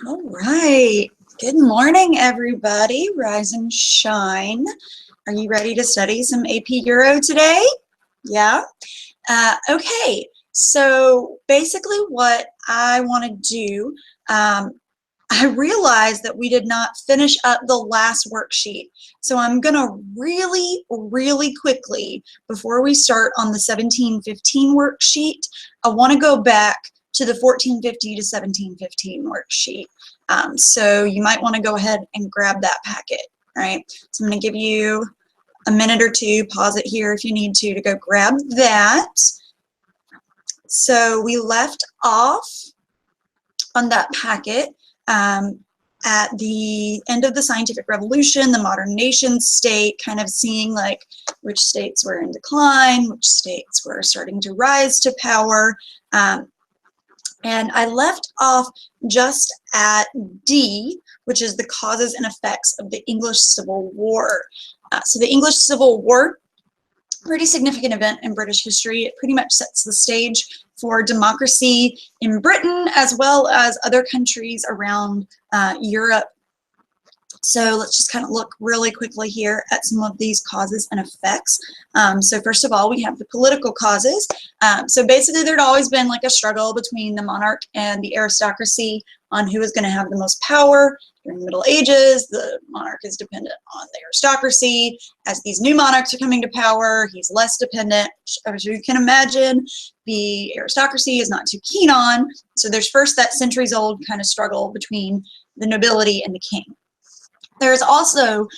All right. Good morning, everybody. Rise and shine. Are you ready to study some AP Euro today? Yeah? Okay. So basically what I want to do, I realized that we did not finish up the last worksheet. So I'm going to really quickly, before we start on the 1715 worksheet, I want to go back to the 1450 to 1715 worksheet. So you might want to go ahead and grab that packet, right? So I'm going to give you a minute or two, pause it here if you need to go grab that. So we left off on that packet at the end of the scientific revolution, the modern nation state, kind of seeing like which states were in decline, which states were starting to rise to power. And I left off just at D, which is the causes and effects of the English Civil War. So the English Civil War, pretty significant event in British history. It pretty much sets the stage for democracy in Britain as well as other countries around Europe. So let's just kind of look really quickly here at some of these causes and effects. So first of all, we have the political causes. So basically there'd always been like a struggle between the monarch and the aristocracy on who is going to have the most power. During the Middle Ages, the monarch is dependent on the aristocracy. As these new monarchs are coming to power, he's less dependent. As you can imagine, the aristocracy is not too keen on. So there's first that centuries-old kind of struggle between the nobility and the king. There's also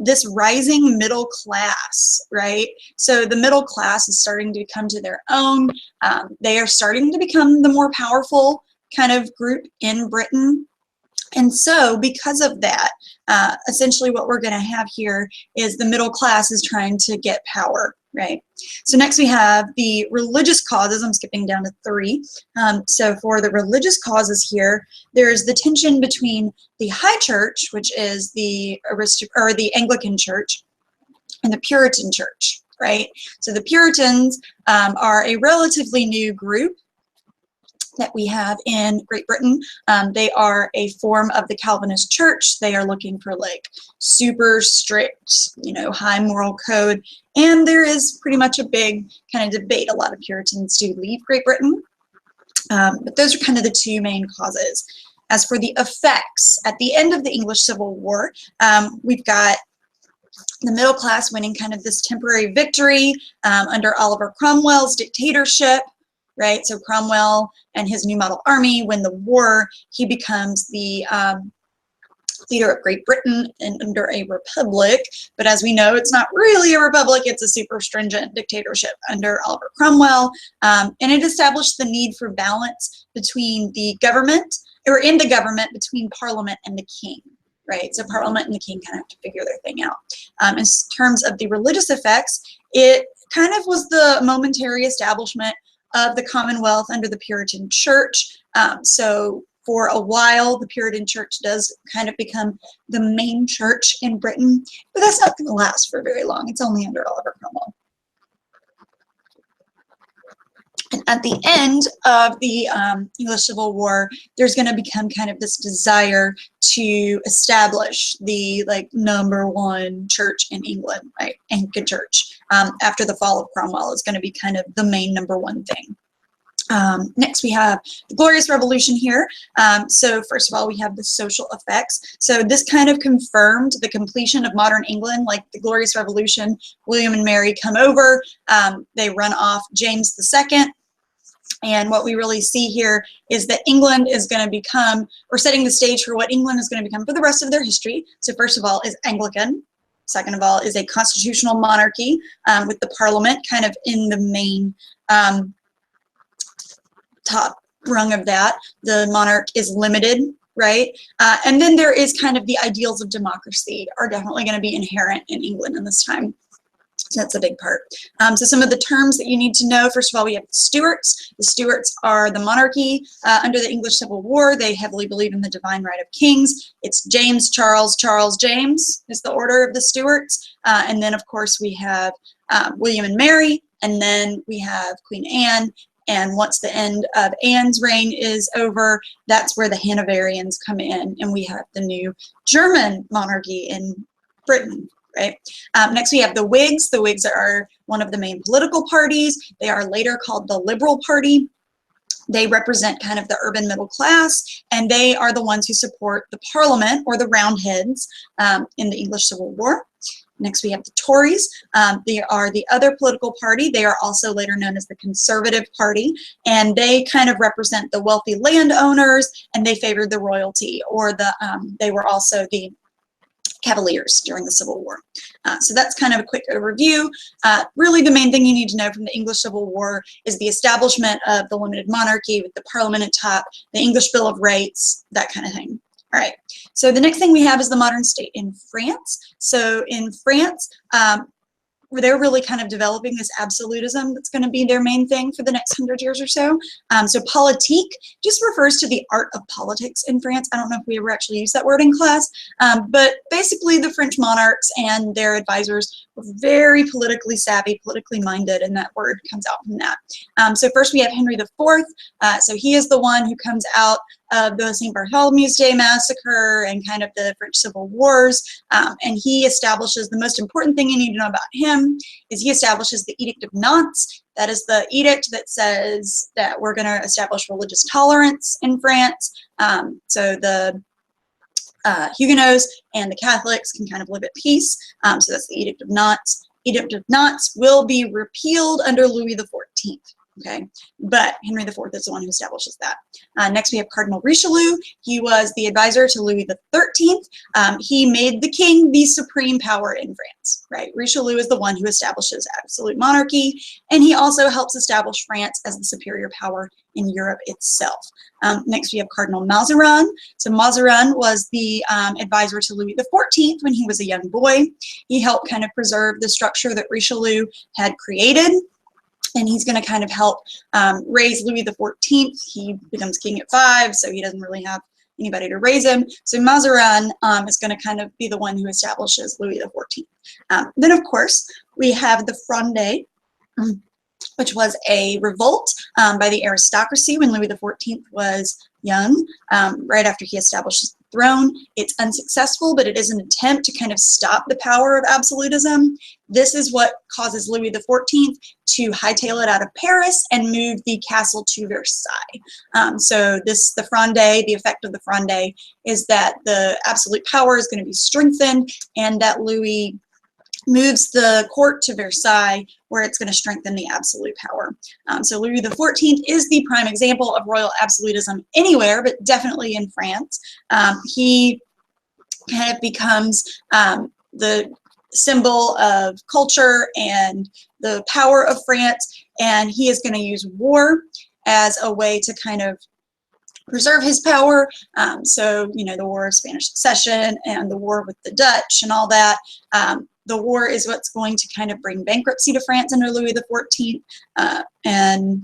this rising middle class, right? So the middle class is starting to come to their own. They are starting to become the more powerful kind of group in Britain. And so because of that, essentially what we're going to have here is the middle class is trying to get power, right? So next we have the religious causes. I'm skipping down to 3. So for the religious causes here, there's the tension between the high church, which is the Anglican church, and the Puritan church, right? So the Puritans are a relatively new group that we have in Great Britain. They are a form of the Calvinist church. They are looking for like super strict, high moral code. And there is pretty much a big kind of debate. A lot of Puritans do leave Great Britain. But those are kind of the 2 main causes. As for the effects, at the end of the English Civil War, we've got the middle class winning kind of this temporary victory under Oliver Cromwell's dictatorship. Right, so Cromwell and his new model army win the war. He becomes the leader of Great Britain and under a republic. But as we know, it's not really a republic. It's a super stringent dictatorship under Oliver Cromwell. And it established the need for balance between the government, or in the government, between Parliament and the king. Right, so Parliament and the king kind of have to figure their thing out. In terms of the religious effects, it kind of was the momentary establishment of the Commonwealth under the Puritan Church. So for a while, the Puritan Church does kind of become the main church in Britain, but that's not going to last for very long. It's only under Oliver Cromwell. And at the end of the English Civil War, there's going to become kind of this desire to establish the #1 church in England, right? Anglican Church. After the fall of Cromwell is going to be kind of the main #1 thing. Next, we have the Glorious Revolution here. So first of all, we have the social effects. So this kind of confirmed the completion of modern England, like the Glorious Revolution. William and Mary come over. They run off James II. And what we really see here is that England is going to become, or setting the stage for what England is going to become for the rest of their history. So first of all is Anglican. Second of all is a constitutional monarchy with the Parliament kind of in the main top rung of that. The monarch is limited, right? And then there is kind of the ideals of democracy are definitely going to be inherent in England in this time. So that's a big part. So some of the terms that you need to know, first of all, we have the Stuarts. The Stuarts are the monarchy under the English Civil War. They heavily believe in the divine right of kings. It's James, Charles, Charles, James is the order of the Stuarts. And then, of course, we have William and Mary, and then we have Queen Anne, And once the end of Anne's reign is over, that's where the Hanoverians come in, and we have the new German monarchy in Britain, right? Next, we have the Whigs. The Whigs are one of the main political parties. They are later called the Liberal Party. They represent kind of the urban middle class, and they are the ones who support the Parliament, or the Roundheads, in the English Civil War. Next, we have the Tories. They are the other political party. They are also later known as the Conservative Party, and they kind of represent the wealthy landowners, and they favored the royalty, or they were also the Cavaliers during the Civil War. So that's kind of a quick overview. Really, the main thing you need to know from the English Civil War is the establishment of the limited monarchy with the Parliament at top, the English Bill of Rights, that kind of thing. All right, so the next thing we have is the modern state in France. So in France, they're really kind of developing this absolutism that's going to be their main thing for the next 100 years or so. So politique just refers to the art of politics in France. I don't know if we ever actually used that word in class, but basically the French monarchs and their advisors were very politically savvy, politically minded, and that word comes out from that. So first we have Henry IV. So he is the one who comes out of the St. Bartholomew's Day massacre and kind of the French Civil Wars, and he establishes, the most important thing you need to know about him is he establishes the Edict of Nantes. That is the edict that says that we're going to establish religious tolerance in France. So the Huguenots and the Catholics can kind of live at peace. So that's the Edict of Nantes. Edict of Nantes will be repealed under Louis XIV. Okay, but Henry IV is the one who establishes that. Next, we have Cardinal Richelieu. He was the advisor to Louis XIII. He made the king the supreme power in France, right? Richelieu is the one who establishes absolute monarchy, and he also helps establish France as the superior power in Europe itself. Next, we have Cardinal Mazarin. So Mazarin was the advisor to Louis XIV when he was a young boy. He helped kind of preserve the structure that Richelieu had created, and he's going to kind of help raise Louis XIV. He becomes king at 5, so he doesn't really have anybody to raise him. So Mazarin is going to kind of be the one who establishes Louis XIV. Then, of course, we have the Fronde, which was a revolt by the aristocracy when Louis XIV was young, right after he establishes the throne. It's unsuccessful, but it is an attempt to kind of stop the power of absolutism. This is what causes Louis XIV to hightail it out of Paris and move the castle to Versailles. So the Fronde, the effect of the Fronde is that the absolute power is going to be strengthened, and that Louis moves the court to Versailles, where it's going to strengthen the absolute power. So Louis XIV is the prime example of royal absolutism anywhere, but definitely in France. He kind of becomes the symbol of culture and the power of France, and he is going to use war as a way to kind of preserve his power. So, you know, the War of Spanish Succession and the war with the Dutch and all that. The war is what's going to kind of bring bankruptcy to France under Louis XIV and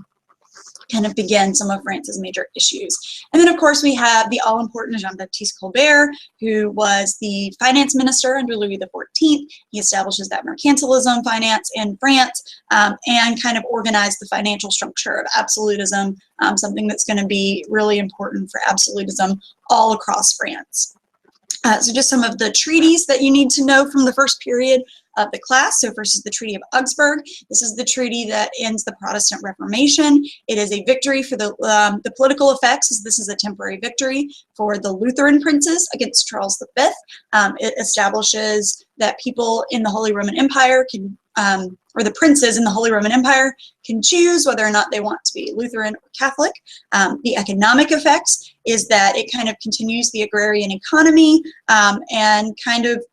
kind of begin some of France's major issues. And then, of course, we have the all-important Jean-Baptiste Colbert, who was the finance minister under Louis XIV. He establishes that mercantilism finance in France and kind of organized the financial structure of absolutism, something that's going to be really important for absolutism all across France. So just some of the treaties that you need to know from the first period of the class. So first is the Treaty of Augsburg. This is the treaty that ends the Protestant Reformation. It is a victory for the political effects, as this is a temporary victory for the Lutheran princes against Charles V. It establishes that people in the Holy Roman Empire can, or the princes in the Holy Roman Empire can choose whether or not they want to be Lutheran or Catholic. The economic effects is that it kind of continues the agrarian economy and kind of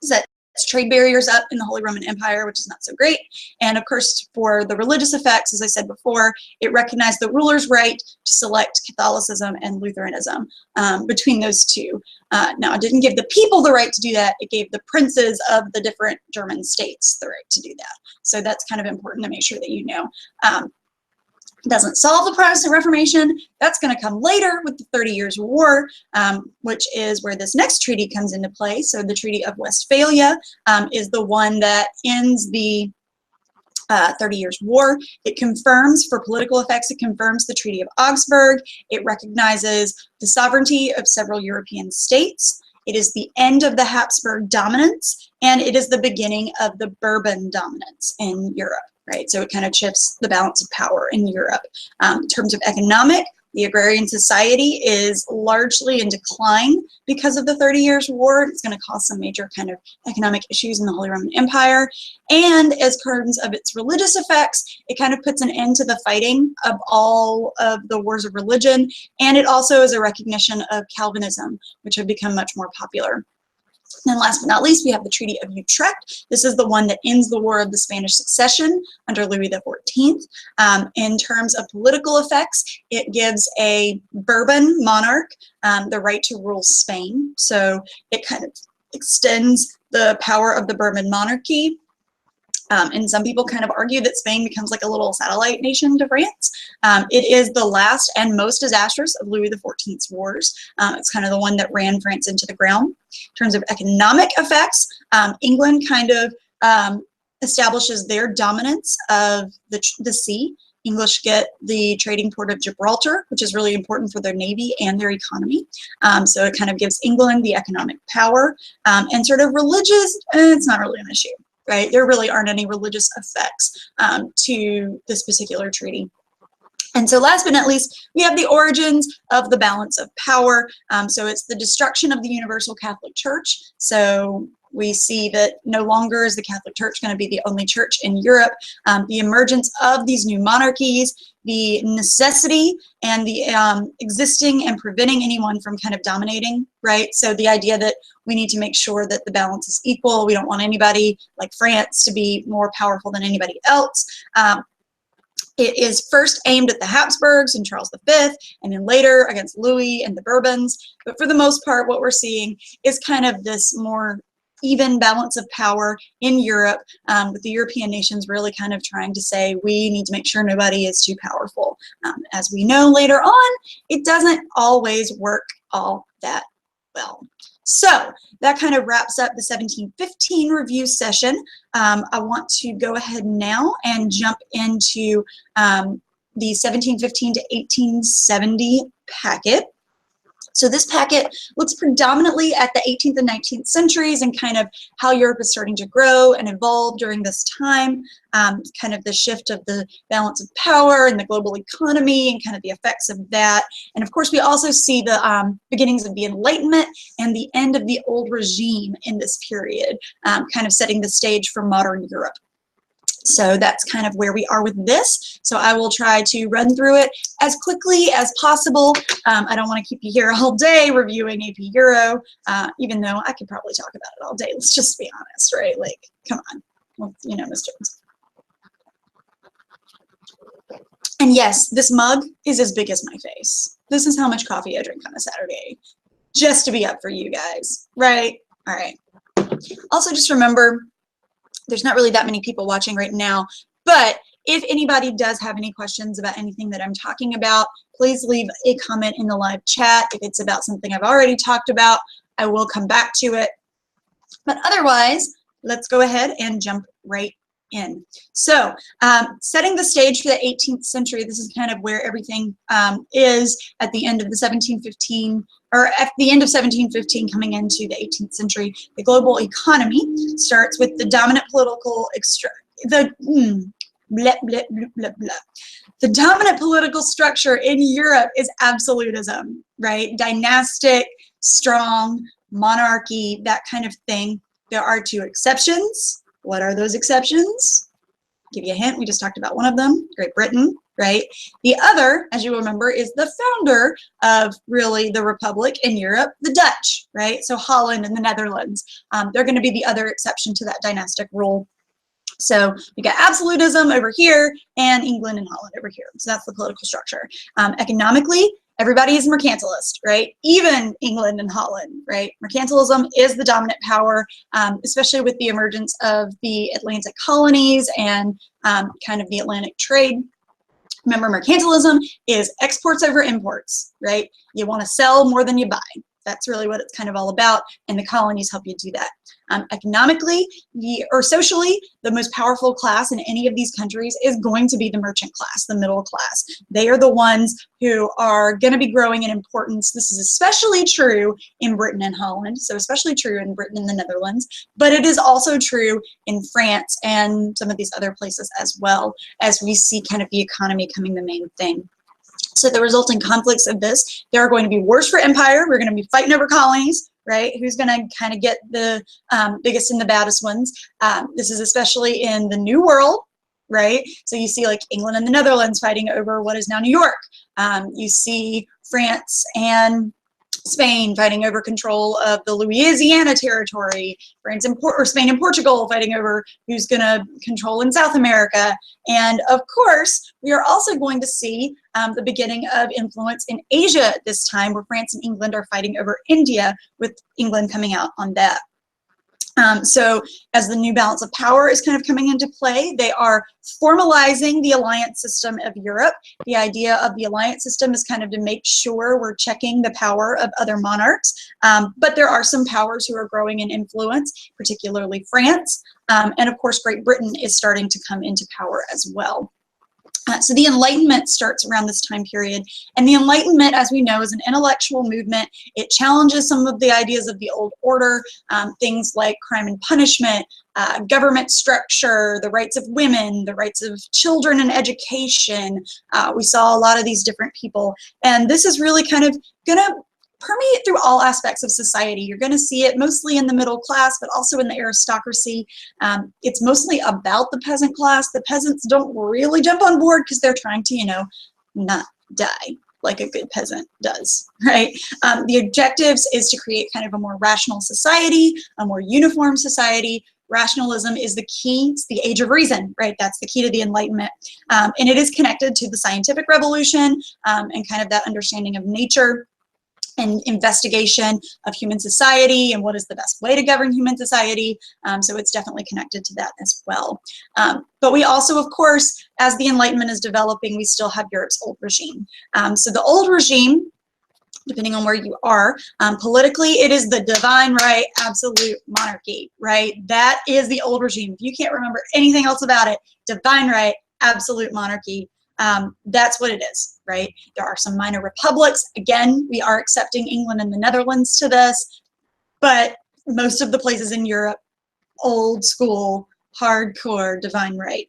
sets trade barriers up in the Holy Roman Empire, which is not so great. And of course, for the religious effects, as I said before, it recognized the ruler's right to select Catholicism and Lutheranism between those two. Now, it didn't give the people the right to do that. It gave the princes of the different German states the right to do that. So that's kind of important to make sure that you know. Doesn't solve the Protestant Reformation. That's going to come later with the 30 Years' War, which is where this next treaty comes into play. So the Treaty of Westphalia is the one that ends the 30 Years' War. It confirms, for political effects, it confirms the Treaty of Augsburg. It recognizes the sovereignty of several European states. It is the end of the Habsburg dominance, and it is the beginning of the Bourbon dominance in Europe, right? So it kind of shifts the balance of power in Europe. In terms of economic, the agrarian society is largely in decline because of the 30 Years' War. It's going to cause some major kind of economic issues in the Holy Roman Empire. And as terms of its religious effects, it kind of puts an end to the fighting of all of the wars of religion. And it also is a recognition of Calvinism, which have become much more popular. And last but not least, we have the Treaty of Utrecht. This is the one that ends the War of the Spanish Succession under Louis XIV. In terms of political effects, it gives a Bourbon monarch the right to rule Spain. So it kind of extends the power of the Bourbon monarchy. And some people kind of argue that Spain becomes like a little satellite nation to France. It is the last and most disastrous of Louis XIV's wars. It's kind of the one that ran France into the ground. In terms of economic effects, England kind of establishes their dominance of the sea. English get the trading port of Gibraltar, which is really important for their navy and their economy. So it kind of gives England the economic power. And sort of religious, it's not really an issue. Right? There really aren't any religious effects to this particular treaty. And so last but not least, we have the origins of the balance of power. So it's the destruction of the Universal Catholic Church. So we see that no longer is the Catholic Church going to be the only church in Europe. The emergence of these new monarchies, the necessity and the existing and preventing anyone from kind of dominating, right? So the idea that we need to make sure that the balance is equal. We don't want anybody like France to be more powerful than anybody else. It is first aimed at the Habsburgs and Charles V, and then later against Louis and the Bourbons. But for the most part, what we're seeing is kind of this more even balance of power in Europe, with the European nations really kind of trying to say, we need to make sure nobody is too powerful. As we know later on, it doesn't always work all that well. So that kind of wraps up the 1715 review session. I want to go ahead now and jump into the 1715 to 1870 packet. So this packet looks predominantly at the 18th and 19th centuries and kind of how Europe is starting to grow and evolve during this time, kind of the shift of the balance of power and the global economy and kind of the effects of that. And of course, we also see the beginnings of the Enlightenment and the end of the old regime in this period, kind of setting the stage for modern Europe. So that's kind of where we are with this. So I will try to run through it as quickly as possible. I don't want to keep you here all day reviewing AP Euro, even though I could probably talk about it all day. Let's just be honest, right? Like, come on. Well, you know, Ms. Jones. And yes, this mug is as big as my face. This is how much coffee I drink on a Saturday, just to be up for you guys, right? All right. Also, just remember, there's not really that many people watching right now, but if anybody does have any questions about anything that I'm talking about, please leave a comment in the live chat. If it's about something I've already talked about, I will come back to it. But otherwise, let's go ahead and jump right in. So setting the stage for the 18th century, this is kind of where everything is at the end of the 1715, or at the end of 1715 coming into the 18th century. The global economy starts with the dominant political the dominant political structure in Europe is absolutism, right? Dynastic, strong, monarchy, that kind of thing. There are two exceptions. What are those exceptions? Give you a hint, we just talked about one of them, Great Britain, right? The other, as you remember, is the founder of really the Republic in Europe, the Dutch, right? So Holland and the Netherlands. They're going to be the other exception to that dynastic rule. So we got absolutism over here and England and Holland over here. So that's the political structure. Economically, everybody is mercantilist, right? Even England and Holland, right? Mercantilism is the dominant power, especially with the emergence of the Atlantic colonies and kind of the Atlantic trade. Remember, mercantilism is exports over imports, right? You want to sell more than you buy. That's really what it's kind of all about, and the colonies help you do that. Economically or socially, the most powerful class in any of these countries is going to be the merchant class, the middle class. They are the ones who are going to be growing in importance. This is especially true in Britain and Holland, so especially true in Britain and the Netherlands, but it is also true in France and some of these other places as well, as we see kind of the economy becoming the main thing. So the resulting conflicts of this, there are going to be wars for empire. We're going to be fighting over colonies, right? Who's going to kind of get the biggest and the baddest ones. This is especially in the New World, right? So you see like England and the Netherlands fighting over what is now New York. You see France and Spain fighting over control of the Louisiana territory, Spain and Portugal fighting over who's going to control in South America. And of course, we are also going to see the beginning of influence in Asia at this time, where France and England are fighting over India, with England coming out on that. So as the new balance of power is kind of coming into play, they are formalizing the alliance system of Europe. The idea of the alliance system is kind of to make sure we're checking the power of other monarchs. But there are some powers who are growing in influence, particularly France. And of course, Great Britain is starting to come into power as well. So the Enlightenment starts around this time period, and the Enlightenment, as we know, is an intellectual movement. It challenges some of the ideas of the old order, things like crime and punishment, government structure, the rights of women, the rights of children and education. We saw a lot of these different people, and this is really kind of going to permeate through all aspects of society. You're going to see it mostly in the middle class, but also in the aristocracy. It's mostly about the peasant class. The peasants don't really jump on board because they're trying to, you know, not die like a good peasant does, right? The objectives is to create kind of a more rational society, a more uniform society. Rationalism is the key. It's the age of reason, right? That's the key to the Enlightenment. And it is connected to the scientific revolution and kind of that understanding of nature and investigation of human society and what is the best way to govern human society. So it's definitely connected to that as well. But we also, of course, as the Enlightenment is developing, we still have Europe's old regime. So the old regime, depending on where you are, politically, it is the divine right, absolute monarchy, right? That is the old regime. If you can't remember anything else about it, divine right, absolute monarchy. That's what it is, right? There are some minor republics. Again, we are accepting England and the Netherlands to this, but most of the places in Europe, old school, hardcore divine right.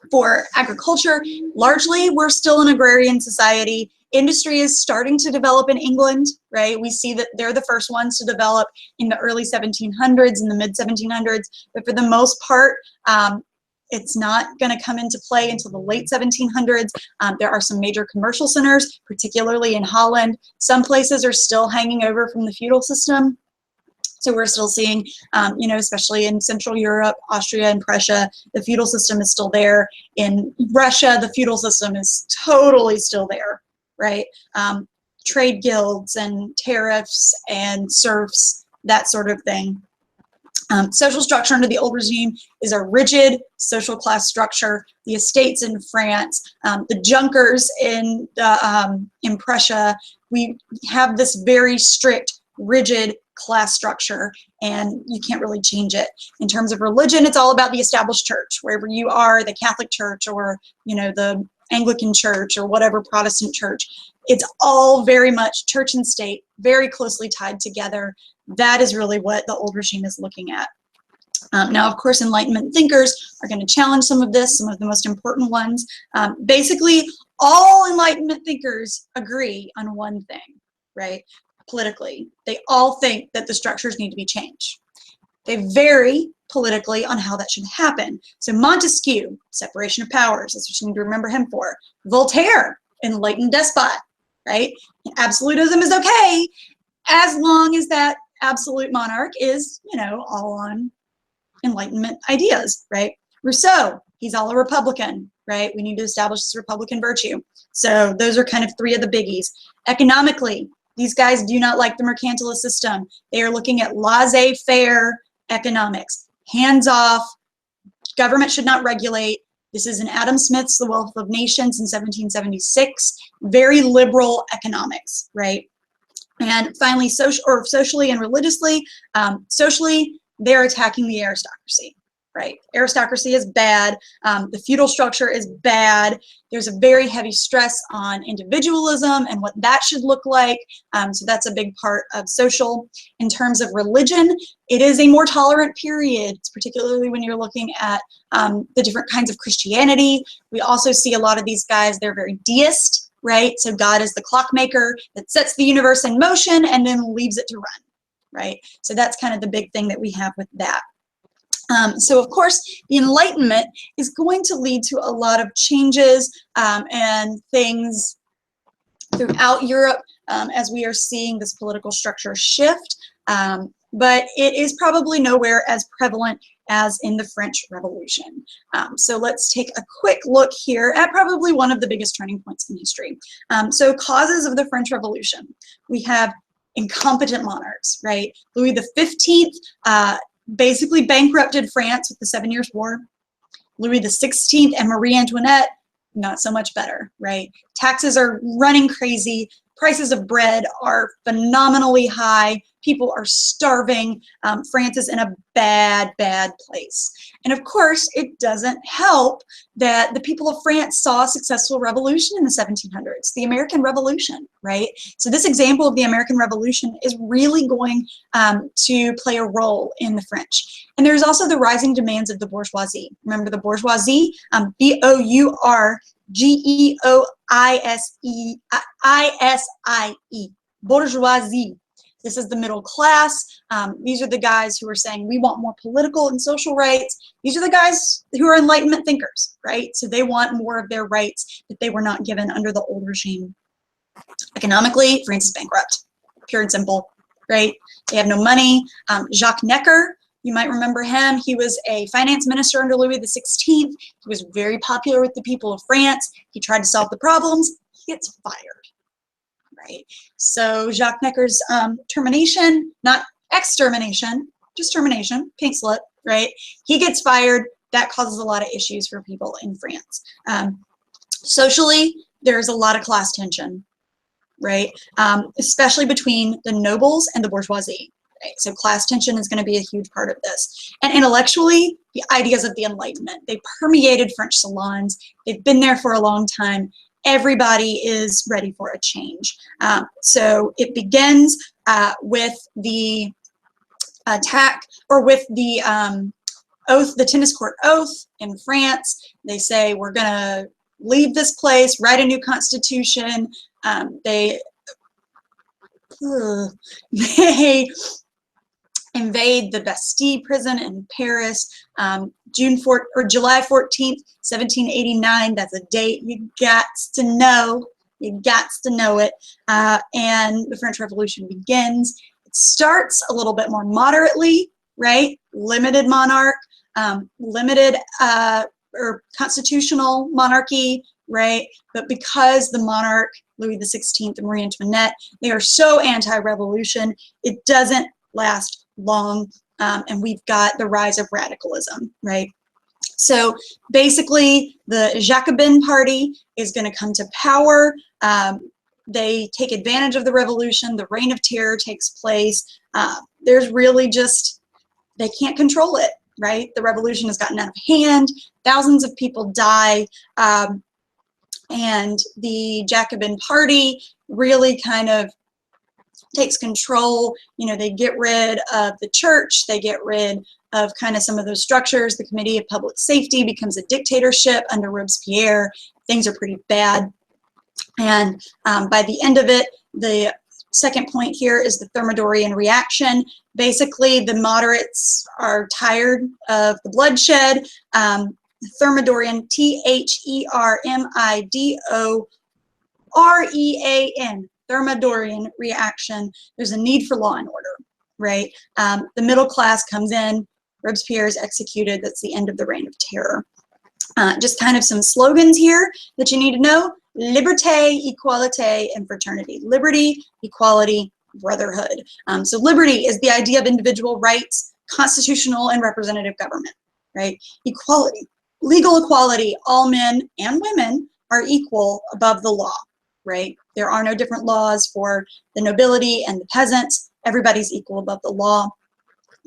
For agriculture, largely we're still an agrarian society. Industry is starting to develop in England, right? We see that they're the first ones to develop in the early 1700s and the mid 1700s, but for the most part, it's not going to come into play until the late 1700s. There are some major commercial centers, particularly in Holland. Some places are still hanging over from the feudal system. So we're still seeing, you know, especially in Central Europe, Austria and Prussia, the feudal system is still there. In Russia, the feudal system is totally still there, right? Trade guilds and tariffs and serfs, that sort of thing. Social structure under the old regime is a rigid social class structure. The estates in France, the Junkers in Prussia, we have this very strict, rigid class structure, and you can't really change it. In terms of religion, it's all about the established church, wherever you are, the Catholic Church or, you know, the Anglican Church or whatever Protestant church. It's all very much church and state, very closely tied together. That is really what the old regime is looking at. Now, of course, Enlightenment thinkers are going to challenge some of this, some of the most important ones. Basically, all Enlightenment thinkers agree on one thing, right? Politically, they all think that the structures need to be changed. They vary politically on how that should happen. So Montesquieu, separation of powers, that's what you need to remember him for. Voltaire, enlightened despot, right? Absolutism is okay as long as that absolute monarch is, you know, all on Enlightenment ideas, right? Rousseau, he's all a Republican, right? We need to establish this Republican virtue. So those are kind of three of the biggies. Economically, these guys do not like the mercantilist system. They are looking at laissez-faire economics, hands-off, government should not regulate. This is in Adam Smith's The Wealth of Nations in 1776, very liberal economics, right? And finally, socially and religiously, socially, they're attacking the aristocracy, right? Aristocracy is bad. The feudal structure is bad. There's a very heavy stress on individualism and what that should look like. So that's a big part of social. In terms of religion, it is a more tolerant period, particularly when you're looking at the different kinds of Christianity. We also see a lot of these guys, they're very deist, right? So God is the clockmaker that sets the universe in motion and then leaves it to run, right? So that's kind of the big thing that we have with that. So of course, the Enlightenment is going to lead to a lot of changes and things throughout Europe as we are seeing this political structure shift. But it is probably nowhere as prevalent as in the French Revolution. So let's take a quick look here at probably one of the biggest turning points in history. So causes of the French Revolution. We have incompetent monarchs, right? Louis XV basically bankrupted France with the 7 Years' War. Louis XVI and Marie Antoinette, not so much better, right? Taxes are running crazy. Prices of bread are phenomenally high. People are starving. France is in a bad, bad place. And of course, it doesn't help that the people of France saw a successful revolution in the 1700s, the American Revolution, right? So this example of the American Revolution is really going to play a role in the French. And there's also the rising demands of the bourgeoisie. Remember the bourgeoisie, B-O-U-R-G-E-O-I-S-I-E, bourgeoisie. This is the middle class. These are the guys who are saying we want more political and social rights. These are the guys who are Enlightenment thinkers, right? So they want more of their rights that they were not given under the old regime. Economically, France is bankrupt, pure and simple, right? They have no money. Jacques Necker, you might remember him. He was a finance minister under Louis XVI. He was very popular with the people of France. He tried to solve the problems. He gets fired. Right. So Jacques Necker's termination, not extermination, just termination, pink slip, right? He gets fired. That causes a lot of issues for people in France. Socially, there's a lot of class tension, right? Especially between the nobles and the bourgeoisie. Right? So class tension is going to be a huge part of this. And intellectually, the ideas of the Enlightenment, they permeated French salons. They've been there for a long time. Everybody is ready for a change. So it begins with the attack, or with the oath, the tennis court oath in France. They say, we're going to leave this place, write a new constitution. They invade the Bastille prison in Paris, July 14th, 1789. That's a date you got to know. You got to know it. And the French Revolution begins. It starts a little bit more moderately, right? Limited monarch, limited or constitutional monarchy, right? But because the monarch, Louis XVI and Marie Antoinette, they are so anti-revolution, it doesn't last long, and we've got the rise of radicalism, right? So basically, the Jacobin Party is going to come to power. They take advantage of the revolution. The Reign of Terror takes place. There's really just, they can't control it, right? The revolution has gotten out of hand. Thousands of people die. And the Jacobin Party really kind of takes control. You know, they get rid of the church. They get rid of kind of some of those structures. The Committee of Public Safety becomes a dictatorship under Robespierre. Things are pretty bad. And by the end of it, the second point here is the Thermidorian reaction. Basically, the moderates are tired of the bloodshed. Thermidorian, T-H-E-R-M-I-D-O-R-E-A-N, Thermidorian reaction. There's a need for law and order, right? The middle class comes in. Robespierre is executed. That's the end of the Reign of Terror. Just kind of some slogans here that you need to know. Liberté, equalité, and fraternity. Liberty, equality, brotherhood. So liberty is the idea of individual rights, constitutional and representative government, right? Equality, legal equality, all men and women are equal above the law, right? There are no different laws for the nobility and the peasants. Everybody's equal above the law.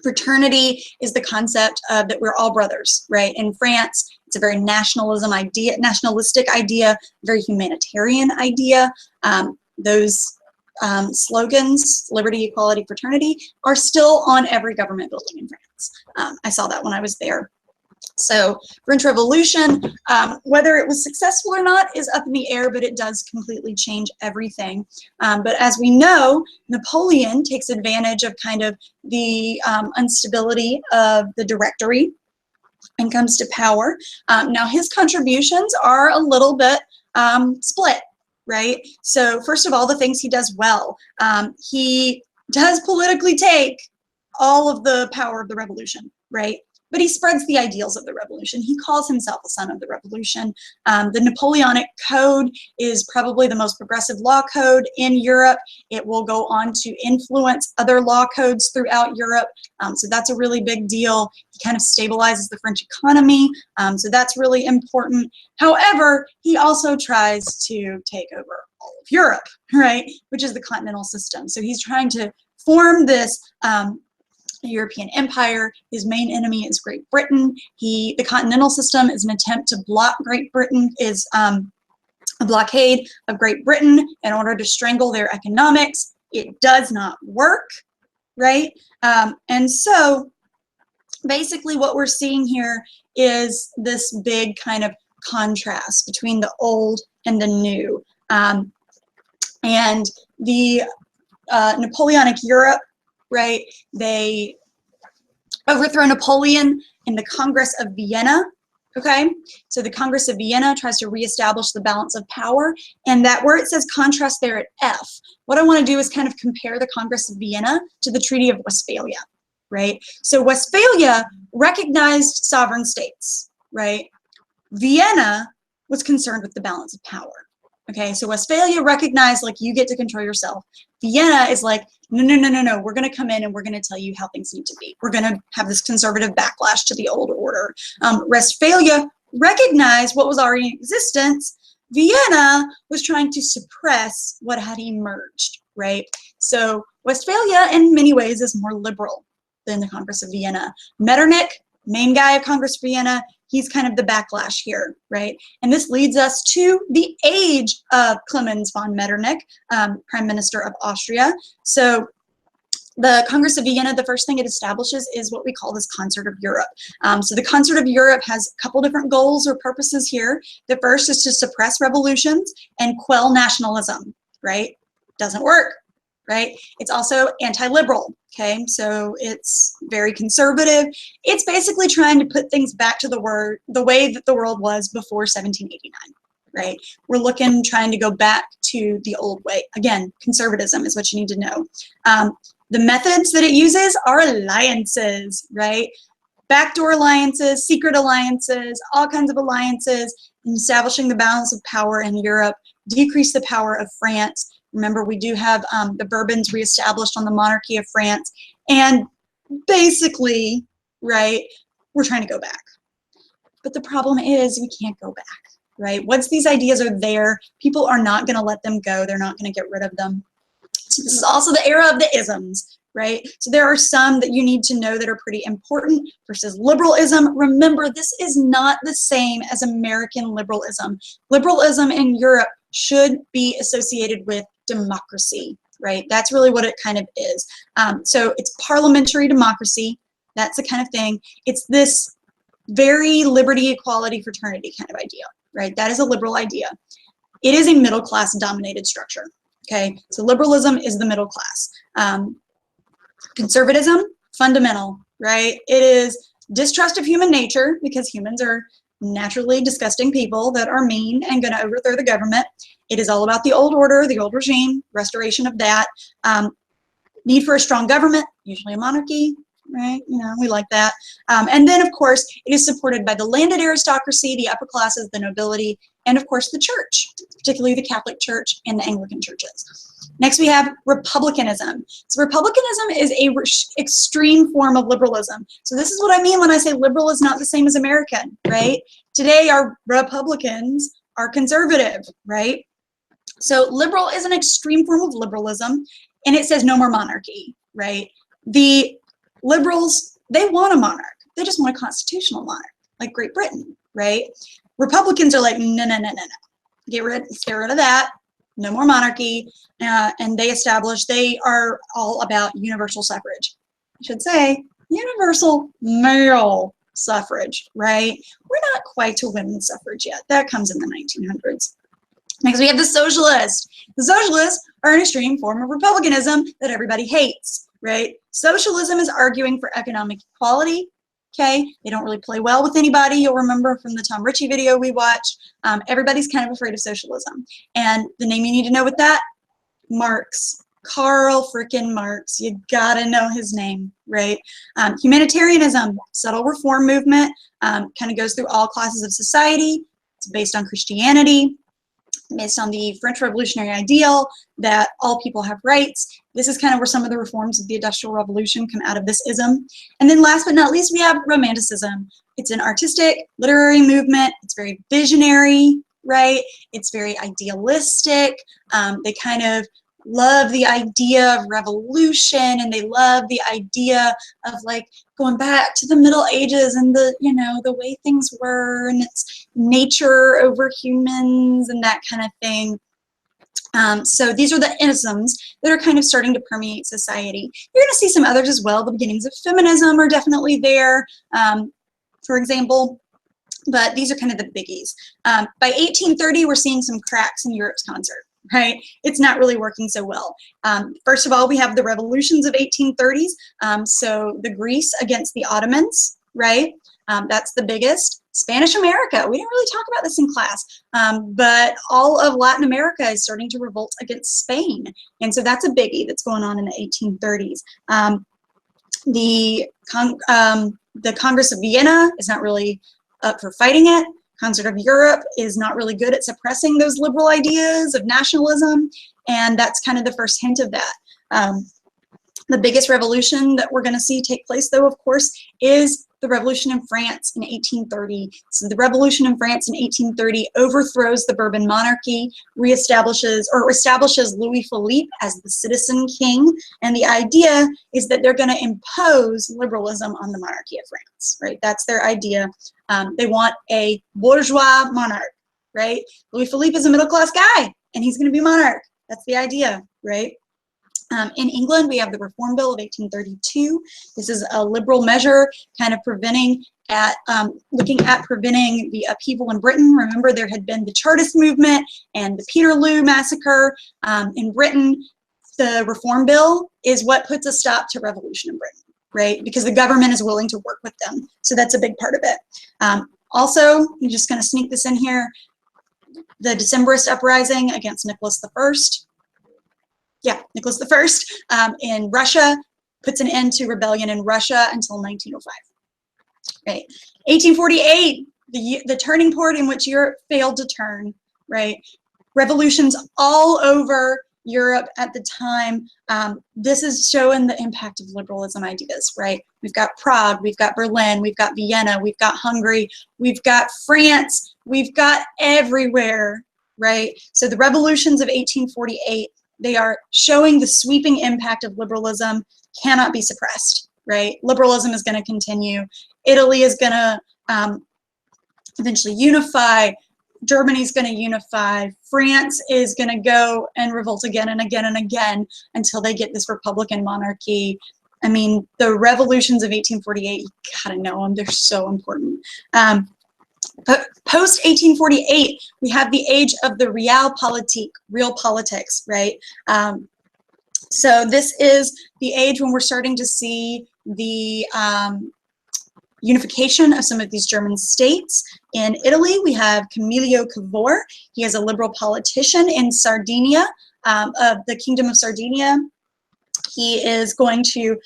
Fraternity is the concept of that we're all brothers, right? In France, it's a very nationalistic idea, very humanitarian idea. Those slogans, liberty, equality, fraternity, are still on every government building in France. I saw that when I was there. So French Revolution, whether it was successful or not is up in the air, but it does completely change everything. But as we know, Napoleon takes advantage of kind of the instability of the Directory and comes to power. Now his contributions are a little bit split, right? So first of all, the things he does well, he does politically take all of the power of the revolution, right? But he spreads the ideals of the revolution. He calls himself a son of the revolution. The Napoleonic Code is probably the most progressive law code in Europe. It will go on to influence other law codes throughout Europe. So that's a really big deal. He kind of stabilizes the French economy. So that's really important. However, he also tries to take over all of Europe, right? Which is the continental system. So he's trying to form this European empire. His main enemy is Great Britain. The continental system is an attempt to block Great Britain, is a blockade of Great Britain in order to strangle their economics. It does not work, right? And so basically what we're seeing here is this big kind of contrast between the old and the new. And the Napoleonic Europe, right? They overthrow Napoleon in the Congress of Vienna, okay? So the Congress of Vienna tries to reestablish the balance of power, and that where it says contrast there at F, what I want to do is kind of compare the Congress of Vienna to the Treaty of Westphalia, right? So Westphalia recognized sovereign states, right? Vienna was concerned with the balance of power. Okay, so Westphalia recognized like you get to control yourself. Vienna is like, no, we're going to come in and we're going to tell you how things need to be. We're going to have this conservative backlash to the old order. Westphalia recognized what was already in existence. Vienna was trying to suppress what had emerged, right? So Westphalia in many ways is more liberal than the Congress of Vienna. Metternich, main guy of Congress of Vienna, he's kind of the backlash here, right? And this leads us to the age of Clemens von Metternich, Prime Minister of Austria. So the Congress of Vienna, the first thing it establishes is what we call this Concert of Europe. So the Concert of Europe has a couple different goals or purposes here. The first is to suppress revolutions and quell nationalism, right? Doesn't work, right? It's also anti-liberal, okay? So it's very conservative. It's basically trying to put things back to the way that the world was before 1789, right? We're trying to go back to the old way. Again, conservatism is what you need to know. The methods that it uses are alliances, right? Backdoor alliances, secret alliances, all kinds of alliances, establishing the balance of power in Europe, decrease the power of France. Remember, we do have the Bourbons reestablished on the monarchy of France. And basically, right, we're trying to go back. But the problem is we can't go back, right? Once these ideas are there, people are not going to let them go. They're not going to get rid of them. So this is also the era of the isms, right? So there are some that you need to know that are pretty important versus liberalism. Remember, this is not the same as American liberalism. Liberalism in Europe should be associated with democracy, right? That's really what it kind of is. So it's parliamentary democracy. That's the kind of thing. It's this very liberty, equality, fraternity kind of idea, right? That is a liberal idea. It is a middle class dominated structure. Okay, so liberalism is the middle class. Conservatism, fundamental, right? It is distrust of human nature because humans are naturally disgusting people that are mean and going to overthrow the government. It is all about the old order, the old regime, restoration of that. Need for a strong government, usually a monarchy, right? You know, we like that. And then, of course, it is supported by the landed aristocracy, the upper classes, the nobility, and of course the church, particularly the Catholic Church and the Anglican churches. Next we have republicanism. So republicanism is a extreme form of liberalism. So this is what I mean when I say liberal is not the same as American, right? Today our Republicans are conservative, right? So liberal is an extreme form of liberalism, and it says no more monarchy, right? The liberals, they want a monarch. They just want a constitutional monarch, like Great Britain, right? Republicans are like, no, no, no, no, no. Let's get rid of that. No more monarchy. And they are all about universal suffrage. I should say universal male suffrage, right? We're not quite to women's suffrage yet. That comes in the 1900s. Next, we have the socialists. The socialists are an extreme form of republicanism that everybody hates, right? Socialism is arguing for economic equality, okay? They don't really play well with anybody. You'll remember from the Tom Ritchie video we watched. Everybody's kind of afraid of socialism. And the name you need to know with that, Marx. Karl frickin' Marx. You gotta know his name, right? Humanitarianism, subtle reform movement, kind of goes through all classes of society. It's based on Christianity, based on the French Revolutionary ideal that all people have rights. This is kind of where some of the reforms of the Industrial Revolution come out of this ism. And then last but not least, we have Romanticism. It's an artistic, literary movement. It's very visionary, right? It's very idealistic. They kind of love the idea of revolution, and they love the idea of like going back to the Middle Ages and the, you know, the way things were, and it's nature over humans and that kind of thing. So these are the isms that are kind of starting to permeate society. You're going to see some others as well. The beginnings of feminism are definitely there, for example, but these are kind of the biggies. By 1830, we're seeing some cracks in Europe's concert. Right? It's not really working so well. First of all, we have the revolutions of 1830s. So the Greece against the Ottomans, right? That's the biggest. Spanish America, we didn't really talk about this in class, but all of Latin America is starting to revolt against Spain. And so that's a biggie that's going on in the 1830s. The Congress of Vienna is not really up for fighting it. Concert of Europe is not really good at suppressing those liberal ideas of nationalism, and that's kind of the first hint of that. The biggest revolution that we're going to see take place, though, of course, is the revolution in France in 1830. So the revolution in France in 1830 overthrows the Bourbon monarchy, establishes Louis Philippe as the citizen king, and the idea is that they're going to impose liberalism on the monarchy of France, right? That's their idea. They want a bourgeois monarch, right? Louis Philippe is a middle-class guy, and he's going to be monarch. That's the idea, right? In England, we have the Reform Bill of 1832. This is a liberal measure kind of looking at preventing the upheaval in Britain. Remember, there had been the Chartist movement and the Peterloo massacre in Britain. The Reform Bill is what puts a stop to revolution in Britain, right? Because the government is willing to work with them. So that's a big part of it. Also, I'm just going to sneak this in here, the Decembrist uprising against Nicholas I. Yeah, Nicholas I in Russia puts an end to rebellion in Russia until 1905. Right, 1848, the turning point in which Europe failed to turn. Right, revolutions all over Europe at the time. This is showing the impact of liberalism ideas. Right, we've got Prague, we've got Berlin, we've got Vienna, we've got Hungary, we've got France, we've got everywhere. Right, so the revolutions of 1848. They are showing the sweeping impact of liberalism cannot be suppressed, right? Liberalism is going to continue. Italy is going to eventually unify. Germany is going to unify. France is going to go and revolt again and again and again until they get this Republican monarchy. I mean, the revolutions of 1848, you gotta know them. They're so important. Post 1848, we have the age of the realpolitik, real politics, right? So this is the age when we're starting to see the unification of some of these German states. In Italy, we have Camillo Cavour. He is a liberal politician in Sardinia, of the Kingdom of Sardinia. He is going to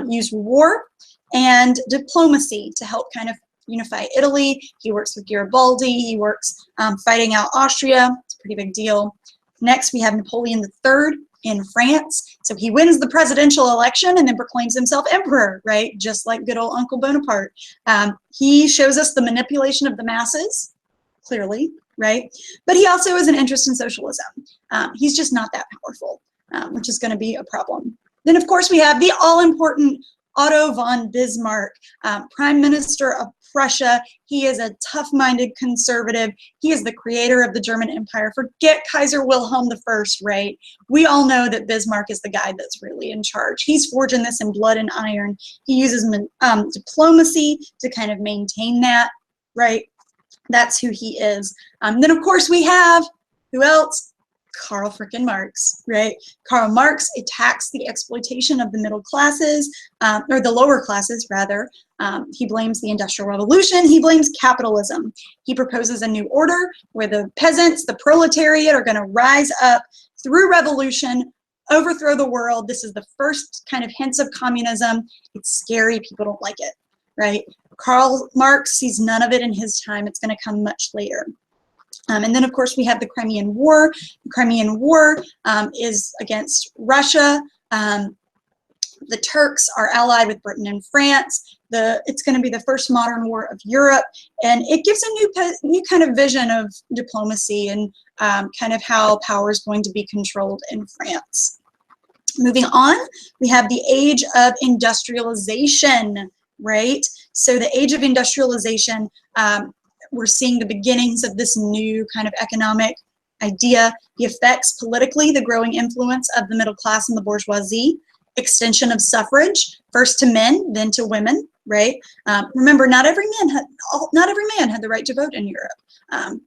use war and diplomacy to help kind of unify Italy. He works with Garibaldi. He works fighting out Austria. It's a pretty big deal. Next, we have Napoleon III in France. So he wins the presidential election and then proclaims himself emperor, right? Just like good old Uncle Bonaparte. He shows us the manipulation of the masses, clearly, right? But he also has an interest in socialism. He's just not that powerful, which is going to be a problem. Then, of course, we have the all-important Otto von Bismarck, Prime Minister of Prussia. He is a tough-minded conservative. He is the creator of the German Empire. Forget Kaiser Wilhelm I, right? We all know that Bismarck is the guy that's really in charge. He's forging this in blood and iron. He uses diplomacy to kind of maintain that, right? That's who he is. Then, of course, we have, who else? Karl frickin' Marx, right? Karl Marx attacks the exploitation of the middle classes, or the lower classes, rather. He blames the Industrial Revolution. He blames capitalism. He proposes a new order where the peasants, the proletariat, are going to rise up through revolution, overthrow the world. This is the first kind of hints of communism. It's scary. People don't like it, right? Karl Marx sees none of it in his time. It's going to come much later. And then, of course, we have the Crimean War. The Crimean War is against Russia. The Turks are allied with Britain and France. It's going to be the first modern war of Europe, and it gives a new kind of vision of diplomacy and kind of how power is going to be controlled in France. Moving on, we have the age of industrialization, right? So the age of industrialization, we're seeing the beginnings of this new kind of economic idea, the effects politically, the growing influence of the middle class and the bourgeoisie, extension of suffrage, first to men, then to women, right? Remember, not every man had the right to vote in Europe.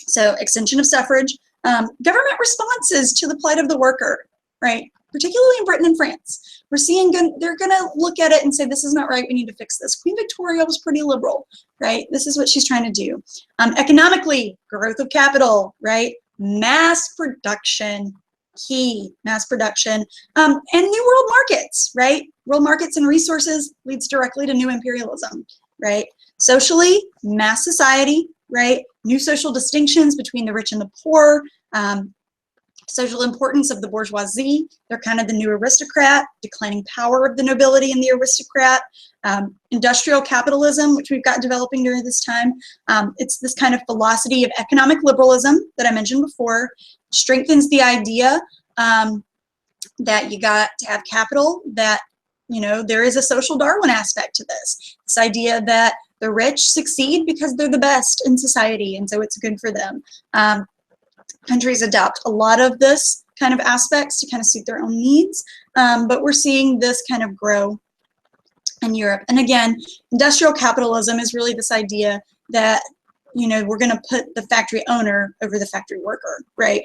So extension of suffrage, government responses to the plight of the worker, right? Particularly in Britain and France. We're seeing they're going to look at it and say, this is not right, we need to fix this. Queen Victoria was pretty liberal, right? This is what she's trying to do. Economically, growth of capital, right? Mass production, key, mass production, and new world markets, right? World markets and resources leads directly to new imperialism, right? Socially, mass society, right? New social distinctions between the rich and the poor, social importance of the bourgeoisie. They're kind of the new aristocrat, declining power of the nobility and the aristocrat. Industrial capitalism, which we've got developing during this time. It's this kind of philosophy of economic liberalism that I mentioned before, strengthens the idea that you got to have capital, that, you know, there is a social Darwin aspect to this. This idea that the rich succeed because they're the best in society, and so it's good for them. Countries adopt a lot of this kind of aspects to kind of suit their own needs, but we're seeing this kind of grow in Europe. And again, industrial capitalism is really this idea that, you know, we're going to put the factory owner over the factory worker, right?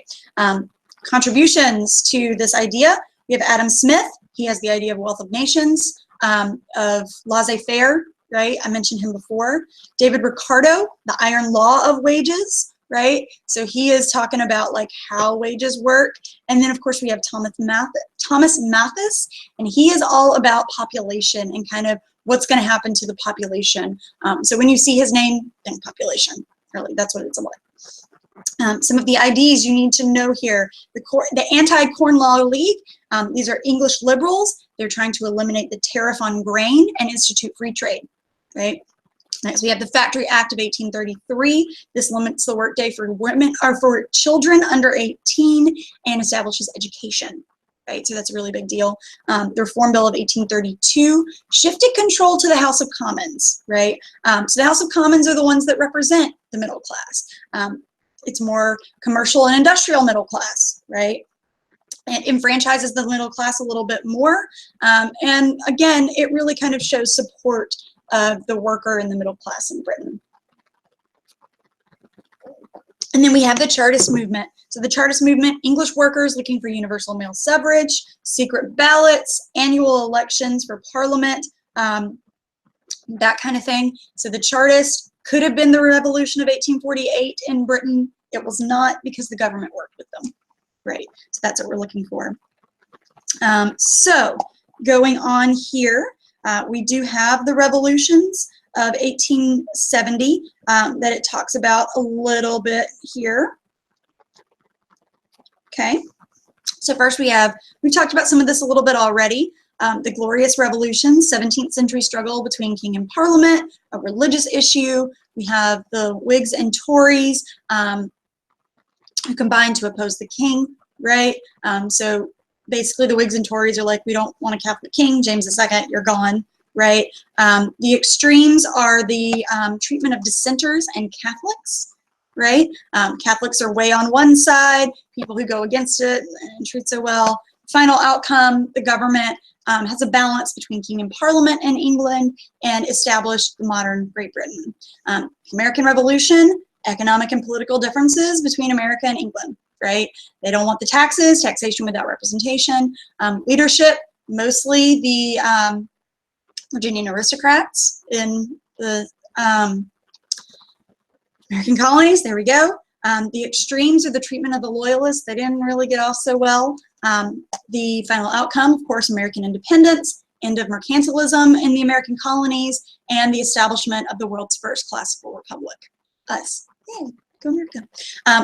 Contributions to this idea, we have Adam Smith. He has the idea of wealth of nations, of laissez-faire, right? I mentioned him before. David Ricardo, the iron law of wages, right? So he is talking about like how wages work. And then of course we have Thomas Malthus, and he is all about population and kind of what's going to happen to the population. So when you see his name, think population, really, that's what it's about. Some of the IDs you need to know here, the Anti-Corn Law League, these are English liberals. They're trying to eliminate the tariff on grain and institute free trade, right? Next, we have the Factory Act of 1833. This limits the workday for women or for children under 18 and establishes education, right? So that's a really big deal. The Reform Bill of 1832 shifted control to the House of Commons, right? So the House of Commons are the ones that represent the middle class. It's more commercial and industrial middle class, right? It enfranchises the middle class a little bit more. And again, it really kind of shows support of the worker and the middle class in Britain. And then we have the Chartist movement. So the Chartist movement, English workers looking for universal male suffrage, secret ballots, annual elections for parliament, that kind of thing. So the Chartists could have been the revolution of 1848 in Britain. It was not, because the government worked with them, right? So that's what we're looking for. So going on here, we do have the revolutions of 1870 that it talks about a little bit here. Okay, so first we've talked about some of this a little bit already. The Glorious Revolution, 17th century struggle between king and parliament, a religious issue, We have the Whigs and Tories who combined to oppose the king, right? So basically the Whigs and Tories are like, we don't want a Catholic king, James II, you're gone, right? The extremes are the treatment of dissenters and Catholics, right? Catholics are way on one side, people who go against it and treat so well. Final outcome, the government has a balance between king and parliament in England and established the modern Great Britain. American Revolution, economic and political differences between America and England, right? They don't want the taxes, taxation without representation. Leadership, mostly the Virginian aristocrats in the American colonies, there we go. The extremes are the treatment of the loyalists. They didn't really get off so well. The final outcome, of course, American independence, end of mercantilism in the American colonies, and the establishment of the world's first classical republic, us. Yay, go America.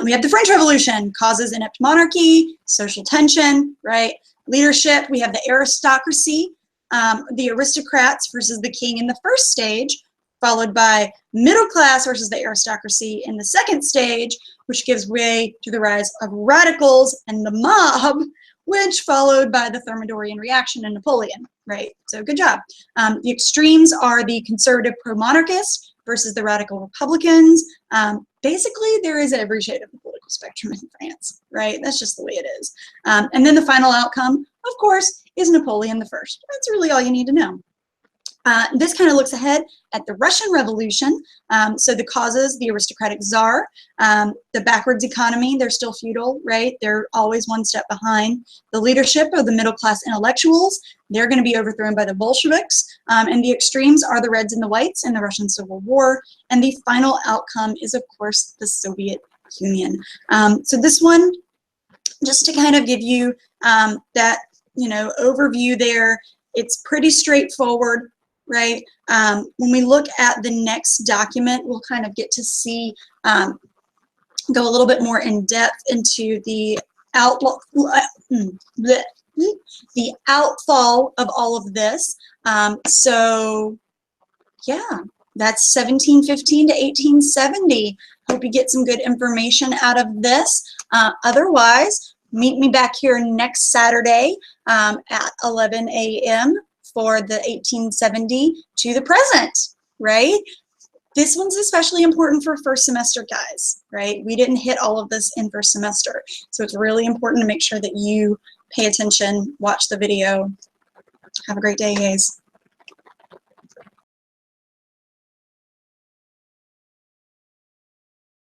We have the French Revolution, causes inept monarchy, social tension, right? Leadership, we have the aristocracy, the aristocrats versus the king in the first stage, followed by middle class versus the aristocracy in the second stage, which gives way to the rise of radicals and the mob, which followed by the Thermidorian reaction and Napoleon, right? So good job. The extremes are the conservative pro-monarchist versus the radical Republicans. Basically, there is every shade of the political spectrum in France, right? That's just the way it is. And then the final outcome, of course, is Napoleon I. That's really all you need to know. This kind of looks ahead at the Russian Revolution. So the causes, the aristocratic czar, the backwards economy, they're still feudal, right? They're always one step behind. The leadership of the middle class intellectuals, they're going to be overthrown by the Bolsheviks. And the extremes are the Reds and the Whites in the Russian Civil War. And the final outcome is, of course, the Soviet Union. So this one, just to kind of give you that, overview there, it's pretty straightforward. Right? When we look at the next document, we'll kind of get to see, go a little bit more in depth into the outfall of all of this. So yeah, that's 1715 to 1870. Hope you get some good information out of this. Otherwise, meet me back here next Saturday at 11 a.m. for the 1870 to the present, right? This one's especially important for first semester guys, right? We didn't hit all of this in first semester. So it's really important to make sure that you pay attention, watch the video. Have a great day, guys.